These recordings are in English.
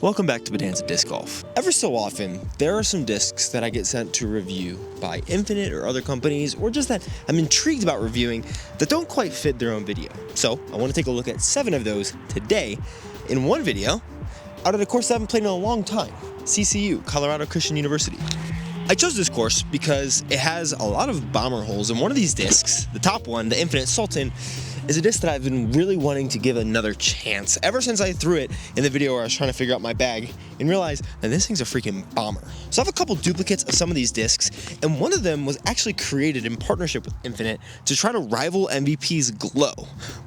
Welcome back to Bodanza Disc Golf. Ever so often, there are some discs that I get sent to review by Infinite or other companies, or just that I'm intrigued about reviewing that don't quite fit their own video. So I want to take a look at 7 of those today in one video out of the course I haven't played in a long time, CCU, Colorado Christian University. I chose this course because it has a lot of bomber holes, and one of these discs, the top one, the Infinite Sultan, is a disc that I've been really wanting to give another chance ever since I threw it in the video where I was trying to figure out my bag and realized that this thing's a freaking bomber. So I have a couple duplicates of some of these discs, and one of them was actually created in partnership with Infinite to try to rival MVP's glow.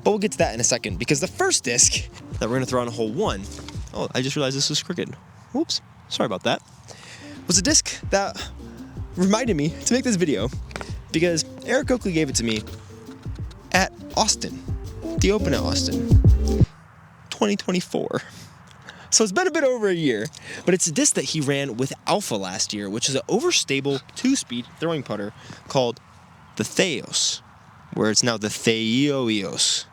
But we'll get to that in a second, because the first disc that we're gonna throw on hole 1, oh, I just realized this was crooked. Whoops, sorry about that. Was a disc that reminded me to make this video because Eric Oakley gave it to me at Austin, the Open at Austin, 2024. So it's been a bit over a year, but it's a disc that he ran with Alpha last year, which is an overstable 2-speed throwing putter called the Theos, where it's now the Theoios.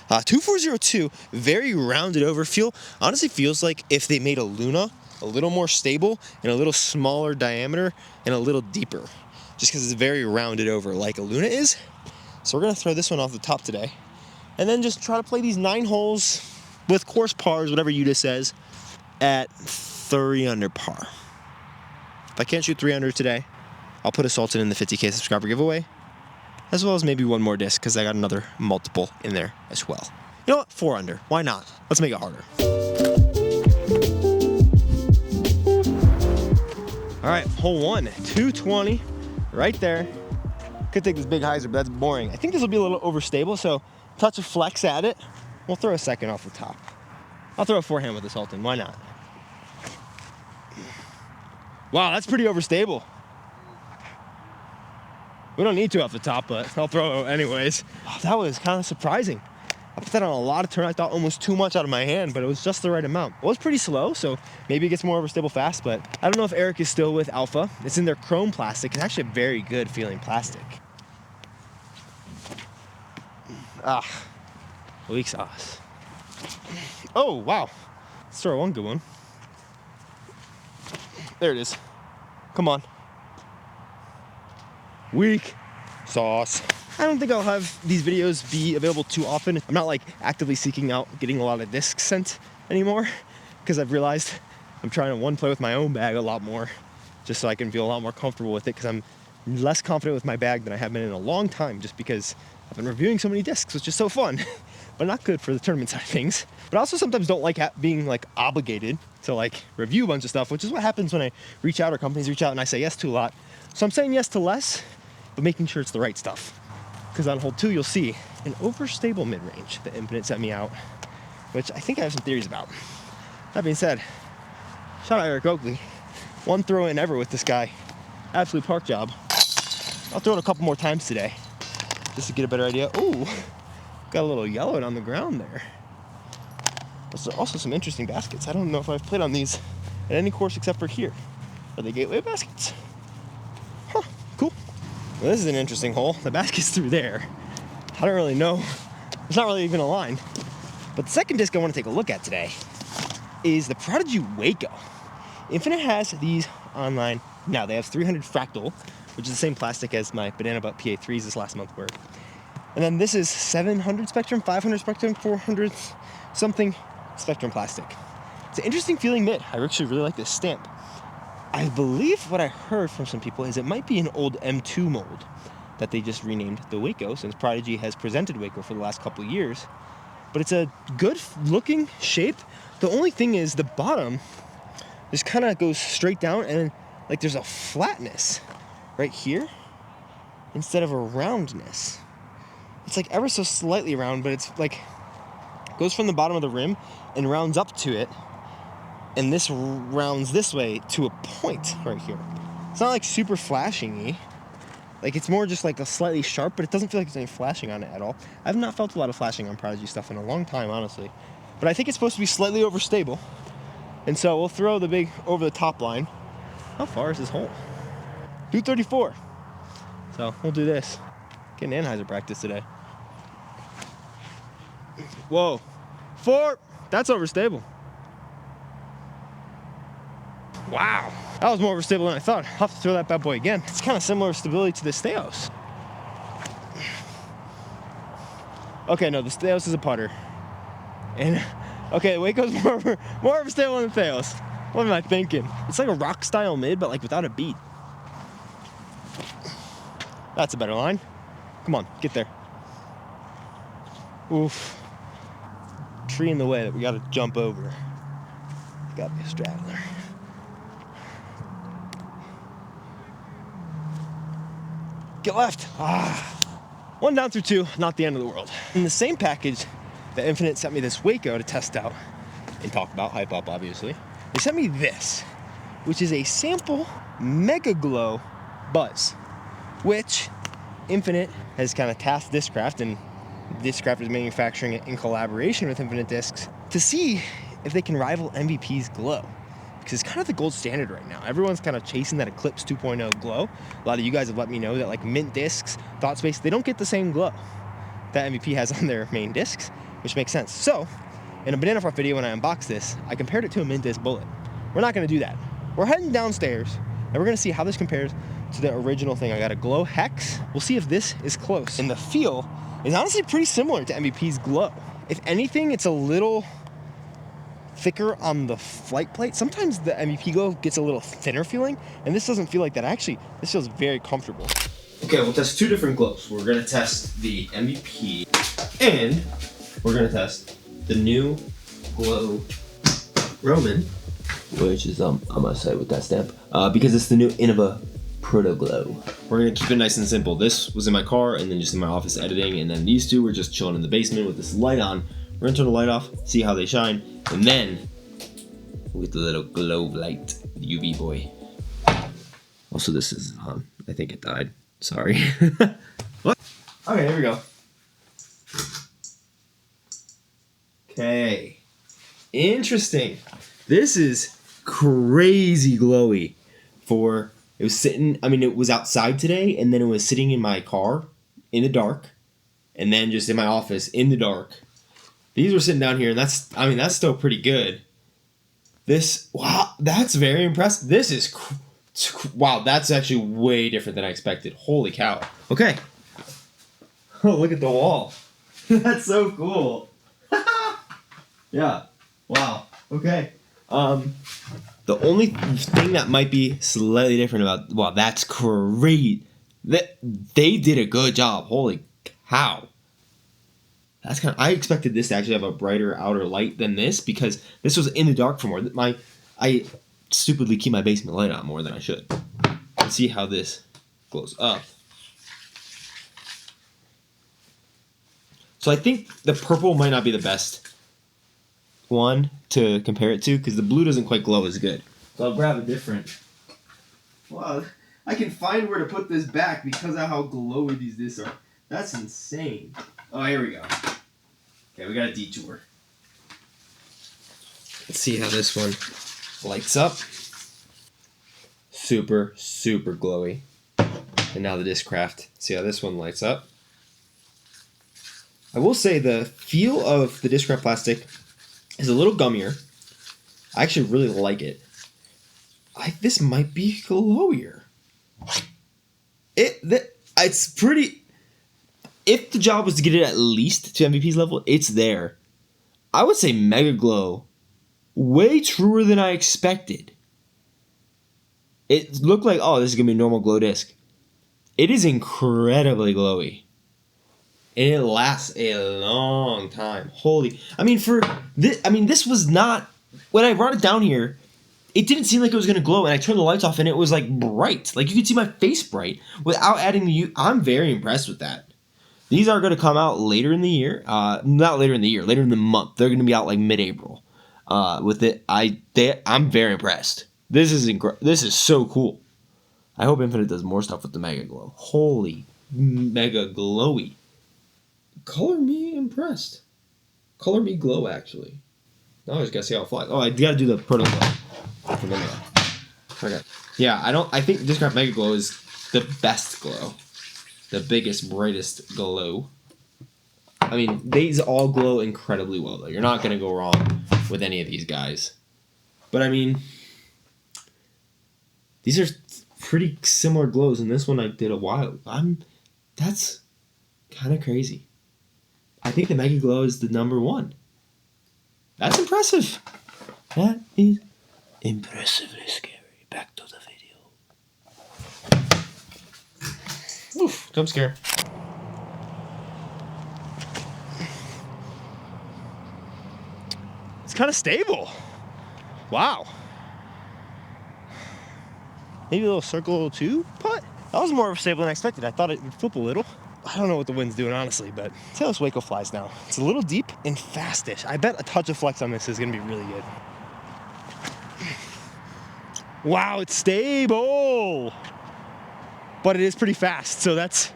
2402, very rounded over feel. Honestly feels like if they made a Luna a little more stable and a little smaller diameter and a little deeper, just because it's very rounded over like a Luna is. So we're gonna throw this one off the top today, and then just try to play these 9 holes with course pars, whatever UDA says, at 3 under par. If I can't shoot 3 under today, I'll put a Sultan in the 50K subscriber giveaway, as well as maybe one more disc, because I got another multiple in there as well. You know what? 4 under. Why not? Let's make it harder. All right, hole 1, 220, right there. Could take this big hyzer, but that's boring. I think this will be a little overstable, so touch of flex at it. We'll throw a second off the top. I'll throw a forehand with the Sultan, why not? Wow, that's pretty overstable. We don't need to off the top, but I'll throw it anyways. Oh, that was kind of surprising. I put that on a lot of turn. I thought almost too much out of my hand, but it was just the right amount. It was pretty slow, so maybe it gets more overstable fast, but I don't know if Eric is still with Alpha. It's in their chrome plastic. It's actually a very good feeling plastic. Weak sauce. Oh, wow. Let's throw one good one. There it is. Come on. Weak sauce. I don't think I'll have these videos be available too often. I'm not like actively seeking out getting a lot of discs sent anymore, because I've realized I'm trying to play with my own bag a lot more, just so I can feel a lot more comfortable with it, because I'm less confident with my bag than I have been in a long time, just because I've been reviewing so many discs, which is so fun, but not good for the tournament side of things. But I also sometimes don't like being like obligated to like review a bunch of stuff, which is what happens when I reach out or companies reach out and I say yes to a lot. So I'm saying yes to less, but making sure it's the right stuff. Because on hole 2, you'll see an overstable mid-range that Infinite sent me out, which I think I have some theories about. That being said, shout out Eric Oakley. One throw in ever with this guy. Absolute park job. I'll throw it a couple more times today, just to get a better idea. Ooh, got a little yellow on the ground there. There's also some interesting baskets. I don't know if I've played on these at any course except for here. Are they gateway baskets? Huh, cool. Well, this is an interesting hole. The basket's through there. I don't really know. There's not really even a line. But the second disc I want to take a look at today is the Prodigy Waco. Infinite has these online now. They have 300 fractal, which is the same plastic as my Banana Butt PA3s this last month were. And then this is 700 Spectrum, 500 Spectrum, 400 something Spectrum plastic. It's an interesting feeling mid. I actually really like this stamp. I believe what I heard from some people is it might be an old M2 mold that they just renamed the Waco, since Prodigy has presented Waco for the last couple of years. But it's a good looking shape. The only thing is the bottom just kind of goes straight down, and like there's a flatness right here instead of a roundness. It's like ever so slightly round, but it's like goes from the bottom of the rim and rounds up to it, and this rounds this way to a point right here. It's not like super flashing-y. Like it's more just like a slightly sharp, but it doesn't feel like there's any flashing on it at all. I've not felt a lot of flashing on Prodigy stuff in a long time, honestly. But I think it's supposed to be slightly overstable. And so we'll throw the big over the top line. How far is this hole? 234. So we'll do this. Getting Anheuser practice today. Whoa. 4. That's overstable. Wow. That was more stable than I thought. I'll have to throw that bad boy again. It's kind of similar stability to the Steos. Okay, no, the Steos is a putter. And, okay, Waco's more of a stable than the Theos. What am I thinking? It's like a rock style mid, but like without a beat. That's a better line. Come on, get there. Oof. Tree in the way that we gotta jump over. Gotta be a straggler. Get left. Ah. 1 down through 2, not the end of the world. In the same package that Infinite sent me this Waco to test out and talk about, hype up obviously, they sent me this, which is a sample Mega Glow Buzzz, which Infinite has kind of tasked Discraft, and Discraft is manufacturing it in collaboration with Infinite Discs to see if they can rival MVP's glow. Because it's kind of the gold standard right now. Everyone's kind of chasing that Eclipse 2.0 glow. A lot of you guys have let me know that like Mint discs, Thought Space, they don't get the same glow that MVP has on their main discs, which makes sense. So, in a Banana Fart video when I unboxed this, I compared it to a Mint disc bullet. We're not gonna do that. We're heading downstairs, and we're gonna see how this compares to the original thing. I got a Glow Hex. We'll see if this is close. And the feel is honestly pretty similar to MVP's glow. If anything, it's a little thicker on the flight plate. Sometimes the MVP glow gets a little thinner feeling, and this doesn't feel like that. Actually, this feels very comfortable. Okay, we'll test 2 different glows. We're gonna test the MVP, and we're gonna test the new Glow Roman, which is I'm gonna say with that stamp, because it's the new Innova Proto Glow. We're gonna keep it nice and simple. This was in my car, and then just in my office editing, and then these 2 were just chilling in the basement with this light on. We're gonna turn the light off, see how they shine, and then we'll get the little glow light, the UV boy. Also, this is on. I think it died. Sorry. What? Okay, here we go. Okay. Interesting. This is crazy glowy for, it was sitting, I mean, it was outside today, and then it was sitting in my car in the dark, and then just in my office in the dark. These were sitting down here, and that's still pretty good. This, wow, that's very impressive. This is, wow, that's actually way different than I expected. Holy cow. Okay. Oh, look at the wall. That's so cool. Yeah. Wow. Okay. The only thing that might be slightly different about, wow, that's great. They did a good job. Holy cow. That's kind of, I expected this to actually have a brighter outer light than this, because this was in the dark for more. I stupidly keep my basement light on more than I should. Let's see how this glows up. So I think the purple might not be the best one to compare it to, because the blue doesn't quite glow as good. So I'll grab a different. Wow, I can find where to put this back because of how glowy these discs are. That's insane. Oh, here we go. Okay, we got a detour. Let's see how this one lights up. Super, super glowy. And now the Discraft. See how this one lights up. I will say the feel of the Discraft plastic is a little gummier. I actually really like it. This might be glowier. It's pretty. If the job was to get it at least to MVP's level, it's there. I would say Mega Glow. Way truer than I expected. It looked like, oh, this is going to be a normal glow disc. It is incredibly glowy. And it lasts a long time. Holy. I mean, this was not, when I brought it down here, it didn't seem like it was going to glow, and I turned the lights off and it was like bright. Like you could see my face bright without adding the I'm very impressed with that. These are going to come out later in the year. Not later in the year, later in the month. They're going to be out like mid-April. With it, I'm very impressed. This is so cool. I hope Infinite does more stuff with the Mega Glow. Holy Mega Glowy. Color me impressed. Color me glow, actually. Now I just gotta see how it flies. Oh, I gotta do the Proto Glow. Okay. Yeah, I think Discraft Mega Glow is the best glow. The biggest, brightest glow. I mean, these all glow incredibly well, though. You're not going to go wrong with any of these guys. But, I mean, These are pretty similar glows, and this one I did a while. That's kind of crazy. I think the Mega Glow is the #1. That's impressive. That is impressively scary. Back to the video. Oof, jump scare. It's kind of stable. Wow. Maybe a little circle 2 putt? That was more stable than I expected. I thought it would flip a little. I don't know what the wind's doing, honestly, but see how this Waco flies now. It's a little deep and fastish. I bet a touch of flex on this is gonna be really good. Wow, it's stable. But it is pretty fast, so that's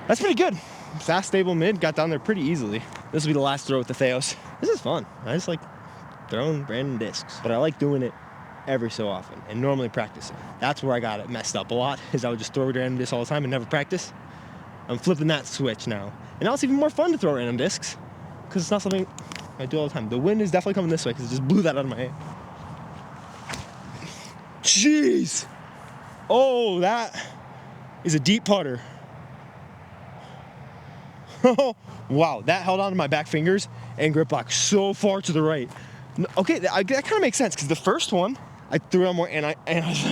pretty good. Fast, stable mid, got down there pretty easily. This will be the last throw with the Theos. This is fun. I just like throwing random discs, but I like doing it every so often and normally practicing. That's where I got it messed up a lot, is I would just throw random discs all the time and never practice. I'm flipping that switch now. And now it's even more fun to throw random discs because it's not something I do all the time. The wind is definitely coming this way because it just blew that out of my hand. Jeez. Oh, that is a deep putter. Wow, that held on to my back fingers and grip block so far to the right. Okay, that kind of makes sense because the first one, I threw it on more and I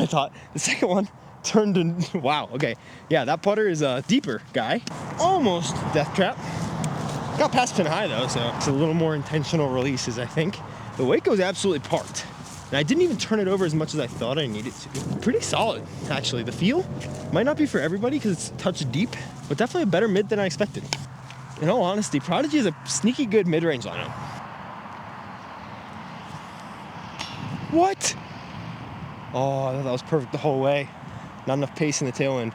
thought the second one turned to, wow, okay. Yeah, that putter is a deeper guy. Almost death trap. Got past pin high though, so it's a little more intentional releases, I think. The Waco is absolutely parked. And I didn't even turn it over as much as I thought I needed to. Pretty solid, actually. The feel might not be for everybody because it's a touch deep, but definitely a better mid than I expected. In all honesty, Prodigy is a sneaky good mid-range lineup. What? Oh, I thought that was perfect the whole way. Not enough pace in the tailwind.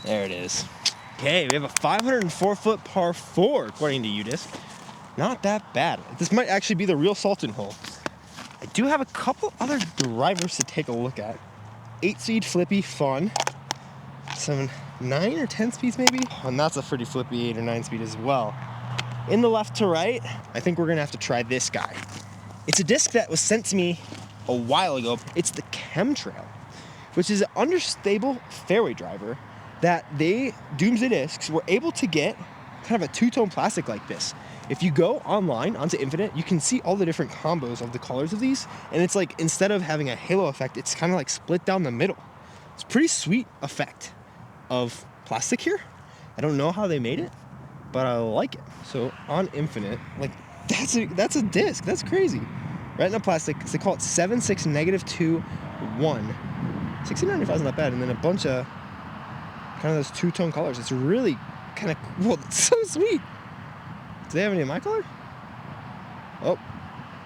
There it is. Okay, we have a 504-foot par 4, according to UDisc. Not that bad. This might actually be the real Salton hole. I do have a couple other drivers to take a look at. 8-speed flippy, fun. Some 9 or 10 speeds maybe. And that's a pretty flippy 8 or 9 speed as well. In the left to right, I think we're gonna have to try this guy. It's a disc that was sent to me a while ago. It's the Chemtrail, which is an understable fairway driver that Doomsday Discs were able to get kind of a two-tone plastic like this. If you go online onto Infinite, you can see all the different combos of the colors of these, and it's like, instead of having a halo effect, it's kind of like split down the middle. It's a pretty sweet effect of plastic here. I don't know how they made it, but I like it. So on Infinite, like, that's a disc. That's crazy. Retina plastic, they call it 76-2-1. 1695 is not bad, and then a bunch of kind of those two-tone colors. It's really kind of cool. It's so sweet. Do they have any of my color? Oh,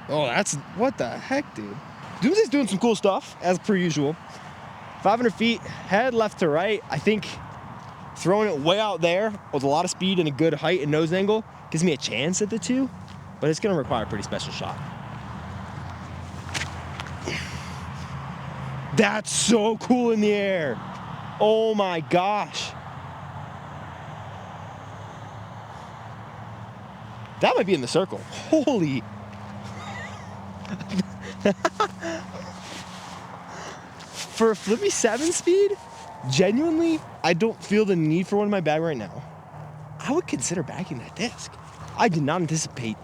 that's, what the heck, dude? Doomsday's doing some cool stuff, as per usual. 500 feet, head left to right. I think throwing it way out there with a lot of speed and a good height and nose angle gives me a chance at the 2, but it's gonna require a pretty special shot. That's so cool in the air. Oh my gosh. That might be in the circle. Holy. For a flippy 7-speed, genuinely, I don't feel the need for one in my bag right now. I would consider bagging that disc. I did not anticipate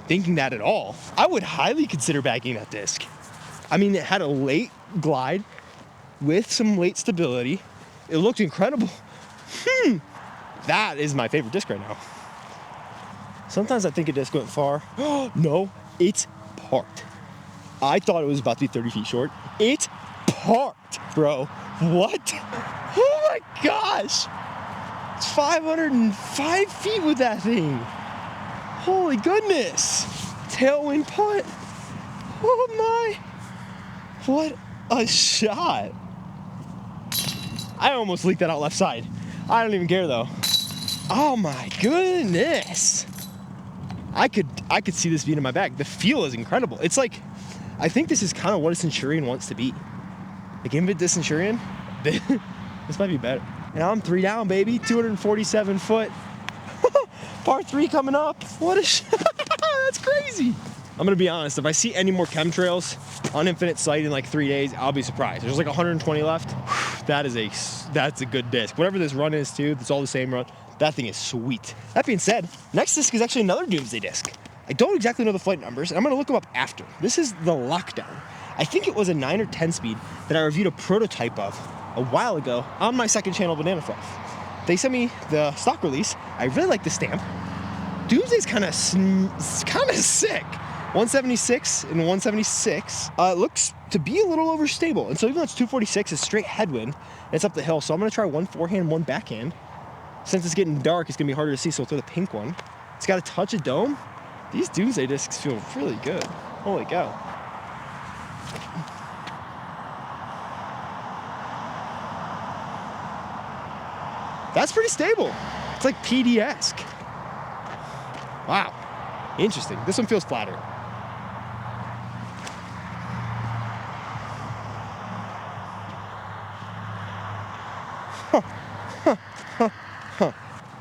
thinking that at all. I would highly consider bagging that disc. I mean, it had a late glide with some late stability. It looked incredible. That is my favorite disc right now. Sometimes I think a disc went far. No, it's parked. I thought it was about to be 30 feet short. It's parked, bro. What? Oh my gosh. It's 505 feet with that thing. Holy goodness. Tailwind putt. Oh my. What a shot. I almost leaked that out left side. I don't even care though. Oh my goodness. I could see this being in my bag. The feel is incredible. It's like, I think this is kind of what a Centurion wants to be. Like, Invit this Centurion, this might be better. And I'm 3 down, baby, 247 foot. Par 3 coming up. What a shot. That's crazy. I'm gonna be honest, if I see any more chemtrails on Infinite Sight in like 3 days, I'll be surprised. There's like 120 left. That's a good disc. Whatever this run is too, it's all the same run. That thing is sweet. That being said, next disc is actually another Doomsday disc. I don't exactly know the flight numbers, and I'm gonna look them up after. This is the Lockdown. I think it was a 9 or 10 speed that I reviewed a prototype of a while ago on my second channel, Banana Fluff. They sent me the stock release. I really like the stamp. Doomsday's kind of sick. 176 and 176. It looks to be a little overstable. And so even though it's 246, it's straight headwind. It's up the hill. So I'm gonna try one forehand, one backhand. Since it's getting dark, it's gonna be harder to see, so we'll throw the pink one. It's got a touch of dome. These Doomsday discs feel really good. Holy cow. That's pretty stable. It's like PD-esque. Wow, interesting. This one feels flatter.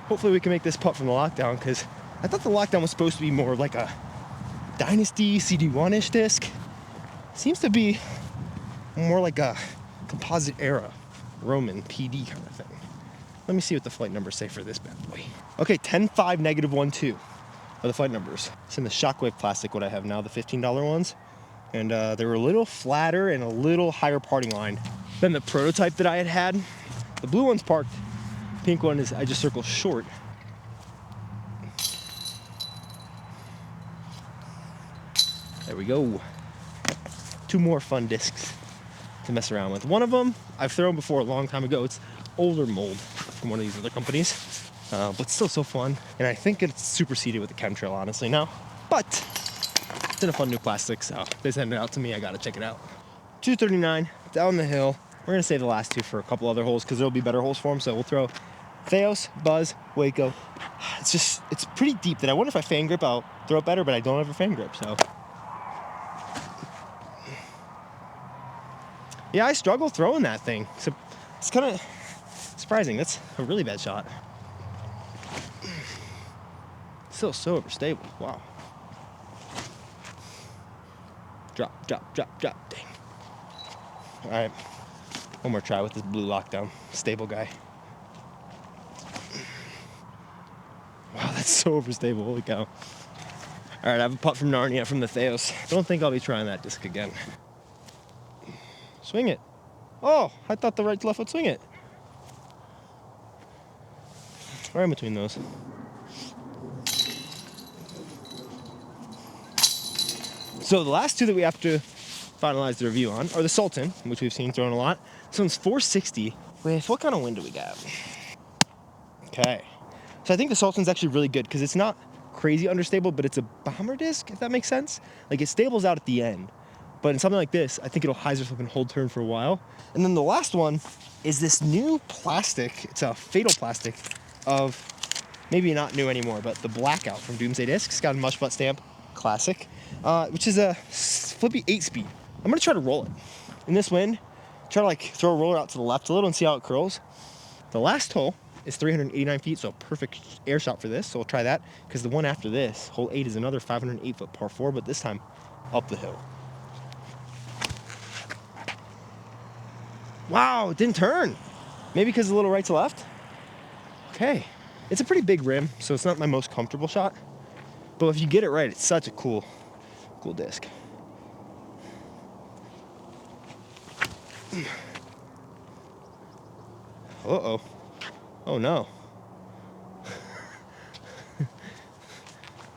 Hopefully we can make this putt from the Lockdown, because I thought the Lockdown was supposed to be more like a Dynasty CD1-ish disc. Seems to be more like a composite era Roman PD kind of thing. Let me see what the flight numbers say for this bad boy. Okay, 10.5, -1.2 are the flight numbers. It's in the Shockwave plastic, what I have now, the $15 ones. And they were a little flatter and a little higher parting line than the prototype that I had. The blue one's parked. Pink one is, I just circled short. There we go. 2 more fun discs to mess around with. One of them I've thrown before a long time ago. It's older mold from one of these other companies, but still so fun. And I think it's superseded with the Chemtrail, honestly, now. But it's in a fun new plastic, so they sent it out to me. I gotta check it out. 239 down the hill. We're gonna save the last 2 for a couple other holes because there'll be better holes for them. So we'll throw Theos, Buzzz, Waco. It's pretty deep that I wonder if I fan grip, I'll throw it better, but I don't have a fan grip, so. Yeah, I struggle throwing that thing. So it's kind of surprising. That's a really bad shot. Still so overstable. Wow. Drop, drop, drop, drop. Dang. All right. One more try with this blue Lockdown. Stable guy. Wow, that's so overstable. Holy cow. All right, I have a putt from Narnia from the Theos. Don't think I'll be trying that disc again. Swing it. Oh, I thought the right to left would swing it. Right in between those. So the last 2 that we have to finalize the review on are the Sultan, which we've seen thrown a lot. This one's 460 with, what kind of wind do we got? Okay. So I think the Sultan's actually really good because it's not crazy understable, but it's a bomber disc, if that makes sense. Like, it stables out at the end. But in something like this, I think it'll hyzer flip and hold turn for a while. And then the last one is this new plastic. It's a fatal plastic of, maybe not new anymore, but the Blackout from Doomsday Discs. It's got a mush butt stamp, classic, which is a flippy 8-speed. I'm gonna try to roll it. In this wind, try to like throw a roller out to the left a little and see how it curls. The last hole is 389 feet, so a perfect air shot for this. So we'll try that, because the one after this, hole 8, is another 508-foot par 4, but this time up the hill. Wow, it didn't turn. Maybe because it's a little right to left? Okay. It's a pretty big rim, so it's not my most comfortable shot. But if you get it right, it's such a cool disc. Uh-oh. Oh no.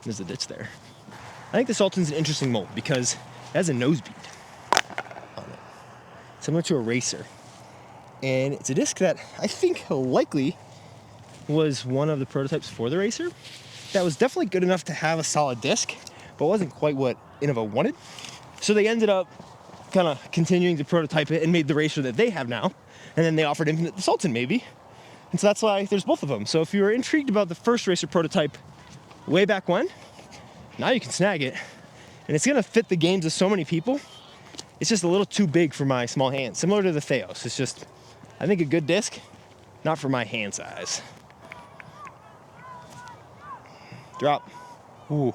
There's a ditch there. I think the Sultan's an interesting mold because it has a nose bead on it, similar to a racer. And it's a disc that I think likely was one of the prototypes for the racer. That was definitely good enough to have a solid disc, but wasn't quite what Innova wanted. So they ended up kind of continuing to prototype it and made the racer that they have now. And then they offered Infinite the Sultan, maybe. And so that's why there's both of them. So if you were intrigued about the first racer prototype way back when, now you can snag it. And it's gonna fit the games of so many people. It's just a little too big for my small hands, similar to the Theos. It's just, I think, a good disc, not for my hand size. Drop. Ooh.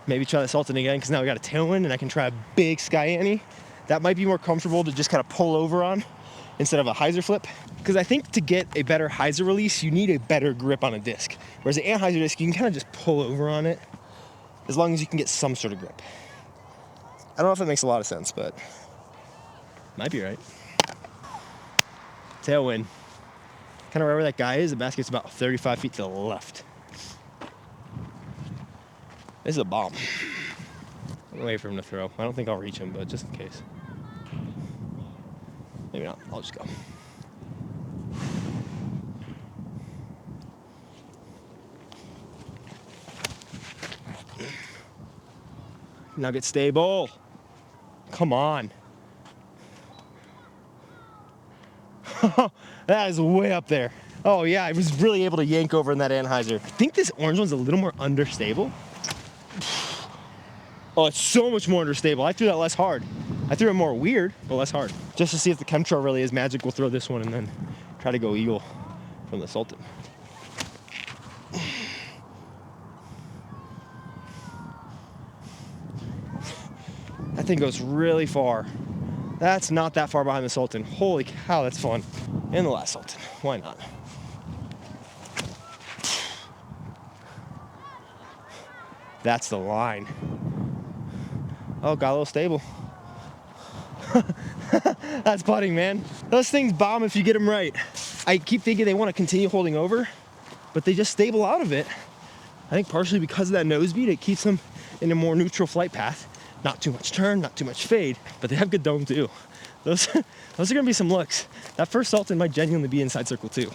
Maybe try the Sultan again, because now we got a tailwind and I can try a big Sky Annie. That might be more comfortable to just kind of pull over on instead of a hyzer flip. Because I think to get a better hyzer release, you need a better grip on a disc. Whereas the anhyzer disc, you can kind of just pull over on it as long as you can get some sort of grip. I don't know if that makes a lot of sense, but might be right. Tailwind. Kind of right where that guy is, the basket's about 35 feet to the left. This is a bomb. I'm gonna wait for him to throw. I don't think I'll reach him, but just in case. Maybe not. I'll just go. Now get stable. Come on. That is way up there. Oh yeah, I was really able to yank over in that anhyzer. I think this orange one's a little more understable. Oh, it's so much more understable. I threw that less hard. I threw it more weird, but less hard. Just to see if the chemtrail really is magic, we'll throw this one and then try to go eagle from the Sultan. That thing goes really far. That's not that far behind the Sultan. Holy cow, that's fun. And the last Sultan, why not? That's the line. Oh, got a little stable. That's putting, man. Those things bomb if you get them right. I keep thinking they want to continue holding over, but they just stable out of it. I think partially because of that nose beat, it keeps them in a more neutral flight path. Not too much turn, not too much fade, but they have good dome too. Those are gonna be some looks. That first Sultan might genuinely be inside circle 2.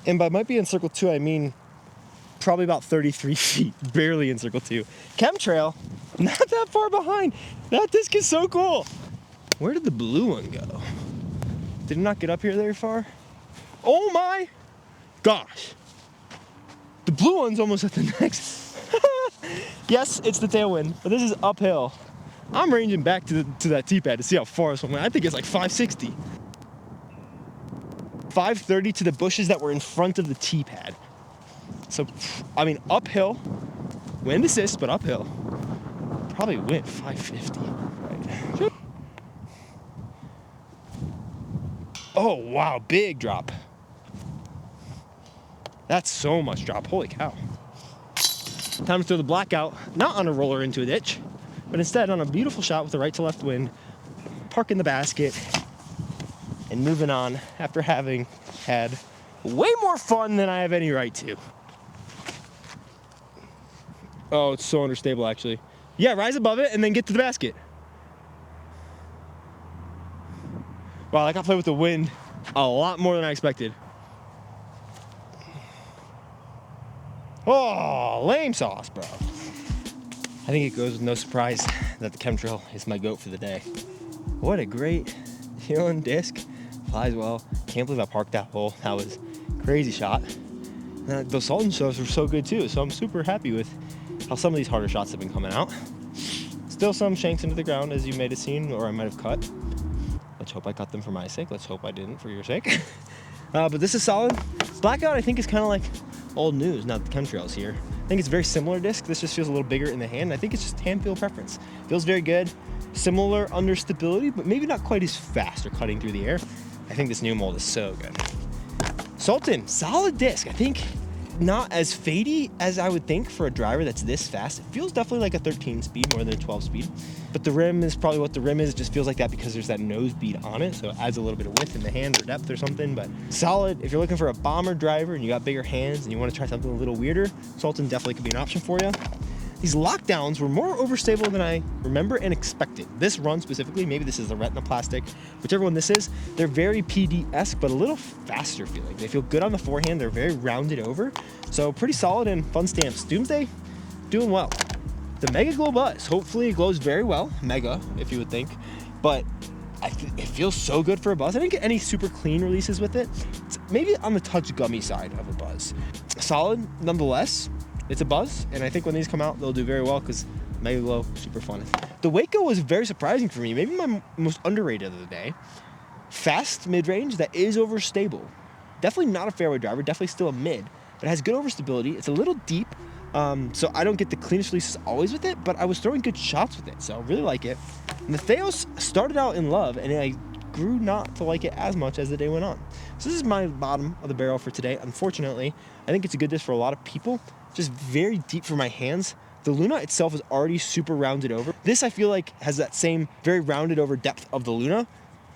And by might be in circle 2, I mean probably about 33 feet, barely in circle 2. Chemtrail, not that far behind. That disc is so cool. Where did the blue one go? Did it not get up here very far? Oh my gosh. The blue one's almost at the next. Yes, it's the tailwind, but this is uphill. I'm ranging back to that T-pad to see how far this one went. I think it's like 560. 530 to the bushes that were in front of the T-pad. So, I mean, uphill, wind assist, but uphill. Probably went 550, right? Oh, wow, big drop. That's so much drop, holy cow. Time to throw the blackout, not on a roller into a ditch, but instead on a beautiful shot with the right to left wind, parking the basket, and moving on after having had way more fun than I have any right to. Oh, it's so understable actually. Yeah, rise above it and then get to the basket. Wow, I got to play with the wind a lot more than I expected. Oh, lame sauce, bro. I think it goes with no surprise that the chemtrail is my goat for the day. What a great feeling disc. Flies well. Can't believe I parked that hole. That was a crazy shot. Those Sultan shows were so good too, so I'm super happy with how some of these harder shots have been coming out. Still some shanks into the ground, as you might have seen, or I might have cut. Let's hope I cut them for my sake. Let's hope I didn't for your sake. But this is solid. Blackout, I think, is kind of like old news now that the chemtrail's here. I think it's a very similar disc. This just feels a little bigger in the hand. I think it's just hand feel preference. Feels very good. Similar under stability, but maybe not quite as fast or cutting through the air. I think this new mold is so good. Sultan, solid disc. I think not as fadey as I would think for a driver that's this fast. It feels definitely like a 13 speed more than a 12 speed. But the rim is probably what the rim is. It just feels like that because there's that nose bead on it. So it adds a little bit of width in the hand or depth or something. But solid. If you're looking for a bomber driver and you got bigger hands and you want to try something a little weirder, Sultan definitely could be an option for you. These lockdowns were more overstable than I remember and expected. This run specifically, maybe this is the retina plastic, whichever one this is, they're very PD-esque, but a little faster feeling. They feel good on the forehand. They're very rounded over. So pretty solid and fun stamps. Doomsday, doing well. The Mega Glow Buzzz, hopefully it glows very well. Mega, if you would think. But it feels so good for a Buzzz. I didn't get any super clean releases with it. It's maybe on the touch gummy side of a Buzzz. Solid, nonetheless. It's a Buzzz, and I think when these come out, they'll do very well because Mega Glow, super fun. The Waco was very surprising for me. Maybe my most underrated of the day. Fast mid-range that is overstable. Definitely not a fairway driver, definitely still a mid, but it has good overstability. It's a little deep, So I don't get the cleanest releases always with it, but I was throwing good shots with it, so I really like it. And the Theos started out in love, and I grew not to like it as much as the day went on. So this is my bottom of the barrel for today. Unfortunately, I think it's a good disc for a lot of people, just very deep for my hands. The Luna itself is already super rounded over. This I feel like has that same very rounded over depth of the Luna,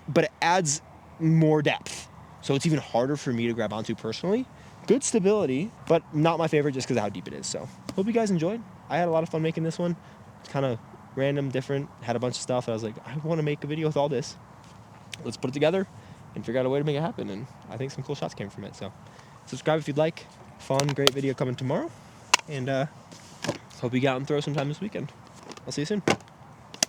but it adds more depth. So it's even harder for me to grab onto personally. Good stability, but not my favorite just because of how deep it is. So hope you guys enjoyed. I had a lot of fun making this one. It's kind of random, different, had a bunch of stuff. I was like, I want to make a video with all this. Let's put it together and figure out a way to make it happen. And I think some cool shots came from it. So subscribe if you'd like. Fun, great video coming tomorrow. And hope you get out and throw sometime this weekend. I'll see you soon.